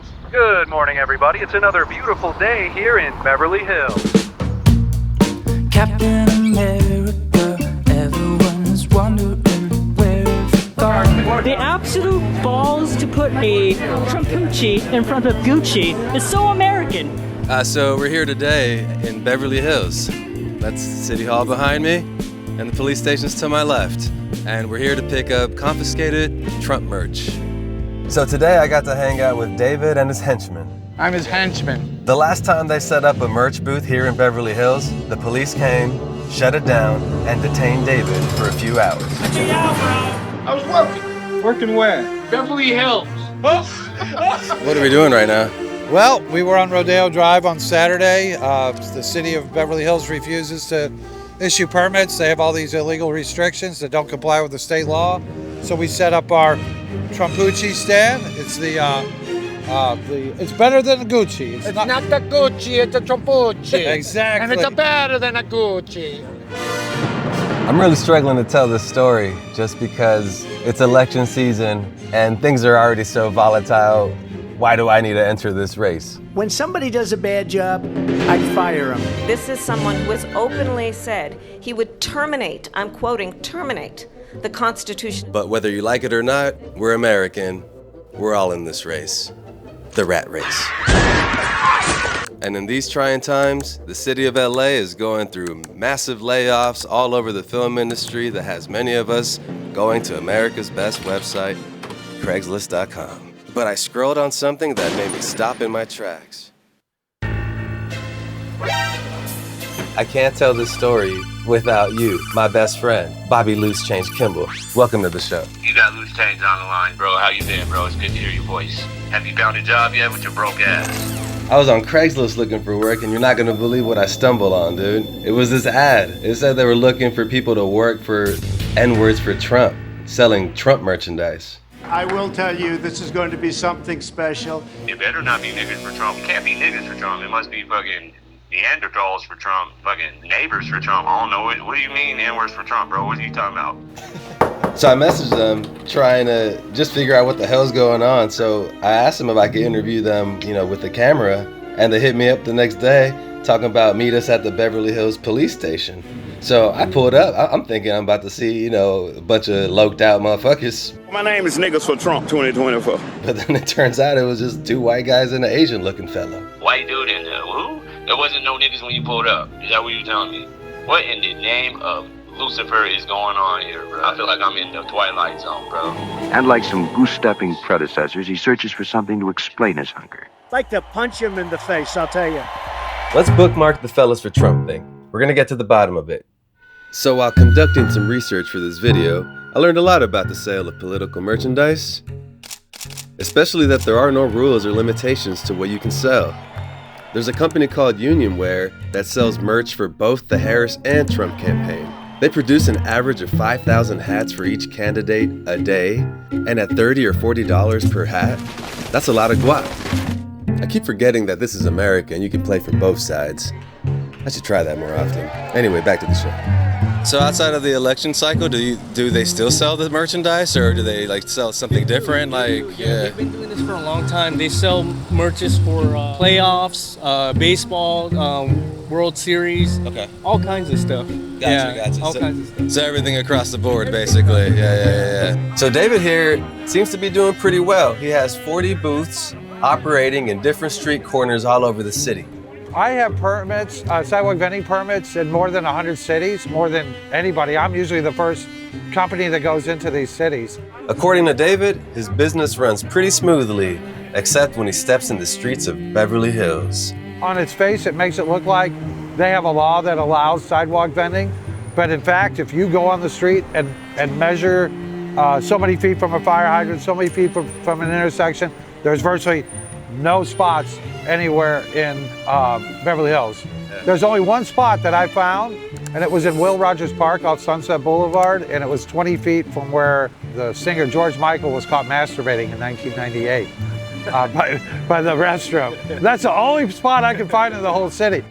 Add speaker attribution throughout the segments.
Speaker 1: Hills. Good morning, everybody. It's another beautiful day here in Beverly Hills.
Speaker 2: Captain America, everyone's wondering where you've gone.
Speaker 3: The absolute balls to put a Trumpucci in front of Gucci is so American.
Speaker 4: So we're here today in Beverly Hills. That's City Hall behind me and the police station's to my left. And we're here to pick up confiscated Trump merch. So today I got to hang out with David and his henchmen.
Speaker 5: I'm his henchman.
Speaker 4: The last time they set up a merch booth here in Beverly Hills, the police came, shut it down, and detained David for a few hours.
Speaker 5: I was working. Working where? Beverly Hills.
Speaker 4: What are we doing right now?
Speaker 6: Well, we were on Rodeo Drive on Saturday. The city of Beverly Hills refuses to issue permits. They have all these illegal restrictions that don't comply with the state law. So we set up our Trumpucci stand. It's it's better than a Gucci.
Speaker 5: It's not the Gucci, it's a Trumpucci.
Speaker 6: Exactly.
Speaker 5: And it's better than a Gucci.
Speaker 4: I'm really struggling to tell this story just because it's election season and things are already so volatile. Why do I need to enter this race?
Speaker 7: When somebody does a bad job, I fire them.
Speaker 8: This is someone who has openly said he would terminate, I'm quoting, terminate the Constitution.
Speaker 4: But whether you like it or not, we're American. We're all in this race. The rat race. And in these trying times, the city of LA is going through massive layoffs all over the film industry that has many of us going to America's best website, Craigslist.com. But I scrolled on something that made me stop in my tracks. I can't tell this story without you, my best friend, Bobby Loose Change Kimble. Welcome to the show.
Speaker 9: You got Loose Change on the line, bro. How you been, bro? It's good to hear your voice. Have you found a job yet with your broke ass?
Speaker 4: I was on Craigslist looking for work, and you're not gonna believe what I stumbled on, dude. It was this ad. It said they were looking for people to work for N-words for Trump, selling Trump merchandise.
Speaker 10: I will tell you, this is going to be something special.
Speaker 9: It better not be niggas for Trump. It can't be niggas for Trump. It must be fucking Neanderthals for Trump, fucking neighbors for Trump. I don't know. What do you mean N-words for Trump, bro? What are you talking about?
Speaker 4: So I messaged them trying to just figure out what the hell's going on. So I asked them if I could interview them, with the camera, and they hit me up the next day talking about meet us at the Beverly Hills police station. So I pulled up. I'm thinking I'm about to see, a bunch of loked out motherfuckers.
Speaker 11: My name is Niggas for Trump 2024.
Speaker 4: But then it turns out it was just two white guys and an Asian looking fella.
Speaker 9: White dude in there. Who? There wasn't no niggas when you pulled up. Is that what you're telling me? What in the name of Lucifer is going on here, bro? I feel like I'm in the Twilight Zone, bro.
Speaker 12: And like some goose-stepping predecessors, he searches for something to explain his hunger.
Speaker 7: I'd like to punch him in the face, I'll tell you.
Speaker 4: Let's bookmark the fellas for Trump thing. We're gonna get to the bottom of it. So while conducting some research for this video, I learned a lot about the sale of political merchandise, especially that there are no rules or limitations to what you can sell. There's a company called Union Wear that sells merch for both the Harris and Trump campaign. They produce an average of 5,000 hats for each candidate a day, and at $30 or $40 per hat, that's a lot of guap. I keep forgetting that this is America and you can play for both sides. I should try that more often. Anyway, back to the show. So outside of the election cycle, do they still sell the merchandise, or do they sell something different?
Speaker 3: They've been doing this for a long time. They sell merches for playoffs, baseball, World Series, all kinds of stuff.
Speaker 4: Gotcha.
Speaker 3: All kinds of stuff.
Speaker 4: So everything across the board, basically. Yeah. So David here seems to be doing pretty well. He has 40 booths operating in different street corners all over the city.
Speaker 6: I have permits, sidewalk vending permits in more than 100 cities, more than anybody. I'm usually the first company that goes into these cities.
Speaker 4: According to David, his business runs pretty smoothly, except when he steps in the streets of Beverly Hills.
Speaker 6: On its face, it makes it look like they have a law that allows sidewalk vending. But in fact, if you go on the street and measure so many feet from a fire hydrant, so many feet from an intersection, there's virtually no spots anywhere in Beverly Hills. There's only one spot that I found, and it was in Will Rogers Park off Sunset Boulevard, and it was 20 feet from where the singer George Michael was caught masturbating in 1998 by the restroom. That's the only spot I could find in the whole city.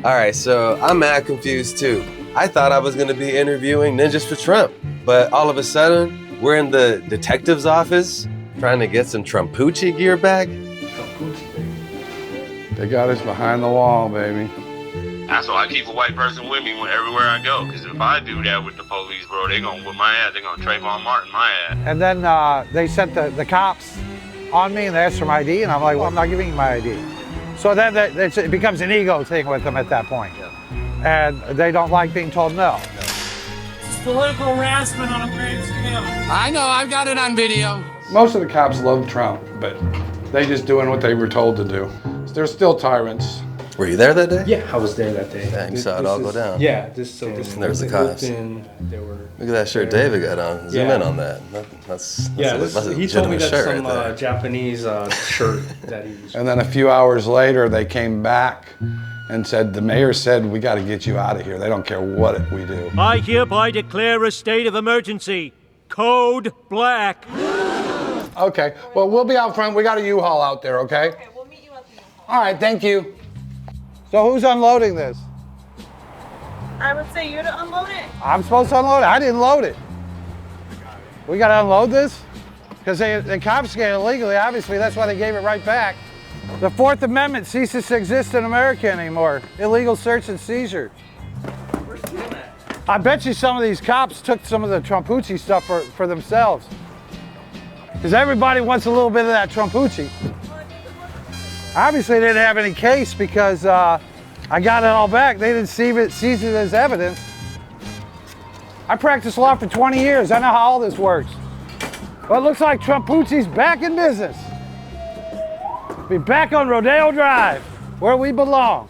Speaker 4: All right, so I'm mad confused too. I thought I was gonna be interviewing Ninjas for Trump, but all of a sudden, we're in the detective's office trying to get some Trumpucci gear back.
Speaker 13: They got us behind the wall, baby.
Speaker 9: That's why I keep a white person with me everywhere I go. Because if I do that with the police, bro, they gonna whip my ass. They gonna Trayvon Martin my ass.
Speaker 6: And then they sent the cops on me and they asked for my ID, and I'm like, well, I'm not giving you my ID. So then it becomes an ego thing with them at that point. And they don't like being told no.
Speaker 14: It's political harassment on a great scale.
Speaker 15: I know, I've got it on video.
Speaker 13: Most of the cops love Trump, but they just doing what they were told to do. They're still tyrants.
Speaker 4: Were you there that day?
Speaker 16: Yeah, I was there that day.
Speaker 4: Yeah, you saw it all go down.
Speaker 16: Yeah,
Speaker 4: and there's the cops. Look at that shirt David got on. Zoom in on that. That's
Speaker 16: he told me that's some Japanese shirt that he was.
Speaker 13: And then a few hours later, they came back and said, the mayor said, we got to get you out of here. They don't care what we do.
Speaker 17: I hereby declare a state of emergency. Code Black.
Speaker 13: Okay, well, we'll be out front. We got a U-Haul out there, okay? Okay, we'll meet you at the U-Haul. All right, thank you.
Speaker 6: So who's unloading this?
Speaker 18: I would say you to unload it.
Speaker 6: I'm supposed to unload it. I didn't load it. We got to unload this? Because they confiscated it illegally. Obviously, that's why they gave it right back. The Fourth Amendment ceases to exist in America anymore. Illegal search and seizure.
Speaker 16: Where's Tim at?
Speaker 6: I bet you some of these cops took some of the Trumpucci stuff for themselves. Because everybody wants a little bit of that Trumpucci. Obviously, they didn't have any case because I got it all back. They didn't seize it as evidence. I practiced law for 20 years. I know how all this works. Well, it looks like Trumpucci's back in business. Be back on Rodeo Drive, where we belong.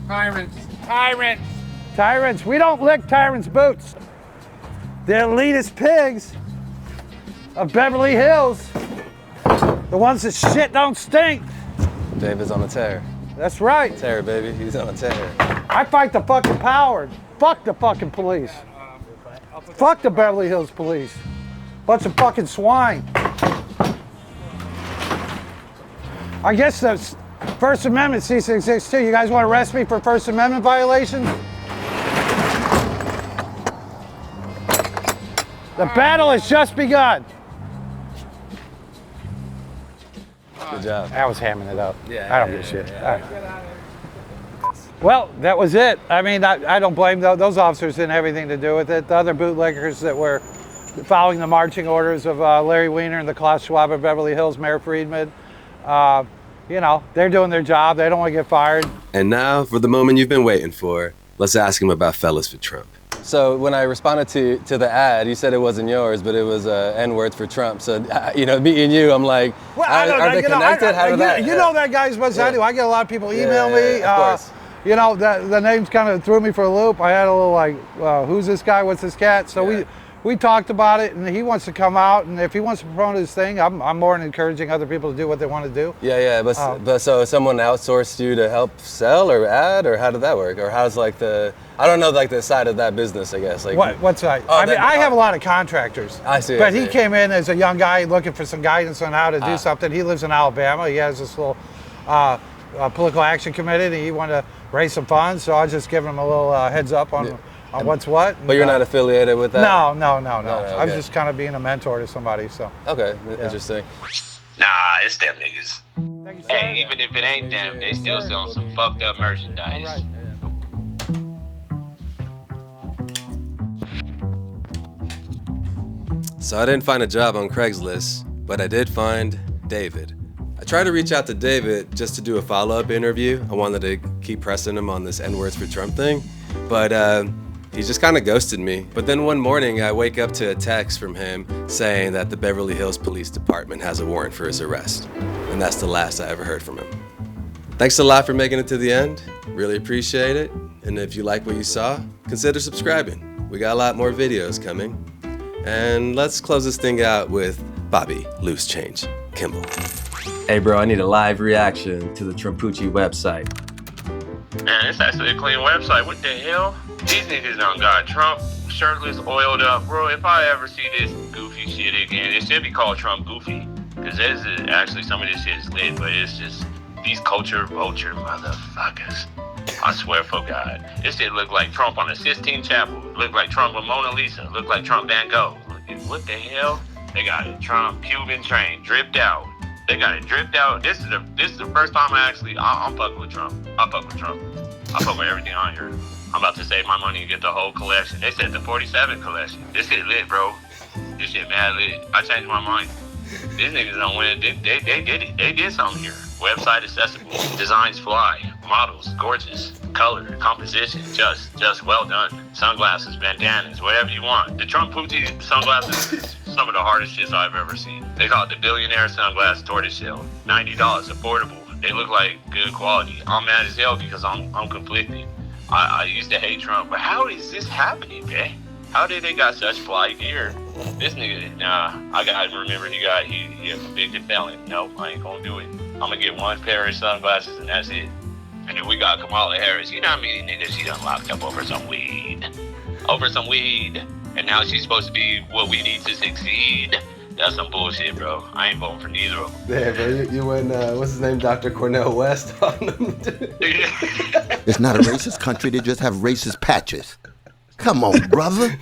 Speaker 15: Tyrants.
Speaker 6: Tyrants. Tyrants. We don't lick tyrants' boots. The elitist pigs of Beverly Hills, the ones that shit don't stink.
Speaker 4: David's on a tear.
Speaker 6: That's right.
Speaker 4: Tear, baby. He's on a tear.
Speaker 6: I fight the fucking power. Fuck the fucking police. Fuck the Beverly Hills police. Bunch of fucking swine. I guess the First Amendment ceases to exist too. You guys want to arrest me for First Amendment violations? The battle has just begun.
Speaker 4: Good job.
Speaker 6: I was hamming it up.
Speaker 4: Yeah.
Speaker 6: I don't give a shit. All right. Well, that was it. I mean, I don't blame those officers. Didn't have anything to do with it. The other bootleggers that were following the marching orders of Larry Weiner and the Klaus Schwab of Beverly Hills, Mayor Friedman, you know, they're doing their job. They don't want to get fired.
Speaker 4: And now for the moment you've been waiting for. Let's ask him about Fellas for Trump. So when I responded to the ad, you said it wasn't yours, but it was N-words for Trump. So, you know, meeting you, I'm like,
Speaker 6: well,
Speaker 4: are they connected? How did that?
Speaker 6: You know that guy as much as I do. I get a lot of people email me.
Speaker 4: Of course.
Speaker 6: You know, the names kind of threw me for a loop. I had a little like, who's this guy? What's this cat? So we talked about it, and he wants to come out, and if he wants to promote his thing, I'm more than encouraging other people to do what they want to do.
Speaker 4: Yeah, but so someone outsourced you to help sell or ad, or how did that work? Or how's like I don't know, like the side of that business, I guess. Like
Speaker 6: what side? I mean, I have a lot of contractors.
Speaker 4: I see.
Speaker 6: But he came in as a young guy looking for some guidance on how to do something. He lives in Alabama. He has this little political action committee, and he wanted to raise some funds, so I just give him a little heads up on what's what.
Speaker 4: But you're not affiliated with that?
Speaker 6: No.
Speaker 4: Okay.
Speaker 6: I'm just kind of being a mentor to somebody, so.
Speaker 4: Okay, interesting.
Speaker 9: Nah, it's them niggas. Hey, even if it ain't them, they still selling some fucked up merchandise.
Speaker 6: All right.
Speaker 4: So I didn't find a job on Craigslist, but I did find David. I tried to reach out to David just to do a follow-up interview. I wanted to keep pressing him on this N-words for Trump thing, but he just kind of ghosted me. But then one morning I wake up to a text from him saying that the Beverly Hills Police Department has a warrant for his arrest. And that's the last I ever heard from him. Thanks a lot for making it to the end. Really appreciate it. And if you like what you saw, consider subscribing. We got a lot more videos coming. And let's close this thing out with Bobby Loose Change Kimble. Hey bro, I need a live reaction to the Trumpucci website.
Speaker 9: Man, it's actually a clean website. What the hell? These niggas done got Trump shirtless, oiled up. Bro, if I ever see this goofy shit again, it should be called Trump Goofy. Because actually some of this shit is lit, but it's just these culture vulture motherfuckers. I swear for God. This shit look like Trump on the Sistine Chapel. Look like Trump with Mona Lisa. Look like Trump Van Gogh. What the hell? They got a Trump Cuban train dripped out. They got it dripped out. This is the first time I'm fucking with Trump. I fuck with Trump. I fuck with everything on here. I'm about to save my money and get the whole collection. They said the 47 collection. This shit lit, bro. This shit mad lit. I changed my mind. These niggas don't win. They did it. They did something here. Website accessible. Designs fly. Models gorgeous. Color, composition, just well done. Sunglasses, bandanas, whatever you want. The Trumpucci sunglasses, some of the hardest shits I've ever seen. They call it the billionaire sunglass tortoiseshell. $90, affordable. They look like good quality. I'm mad as hell because I'm conflicted. I used to hate Trump, but how is this happening, man? How did they got such fly gear? This nigga, nah, I gotta remember he a convicted felon. Nope, I ain't gonna do it. I'm gonna get one pair of sunglasses and that's it. And then we got Kamala Harris. You know how many niggas she done locked up over some weed? And now she's supposed to be what we need to succeed. That's some bullshit, bro. I ain't voting for neither of them.
Speaker 4: Yeah, bro, you went, what's his name, Dr. Cornel West on them?
Speaker 19: It's not a racist country, they just have racist patches. Come on, brother.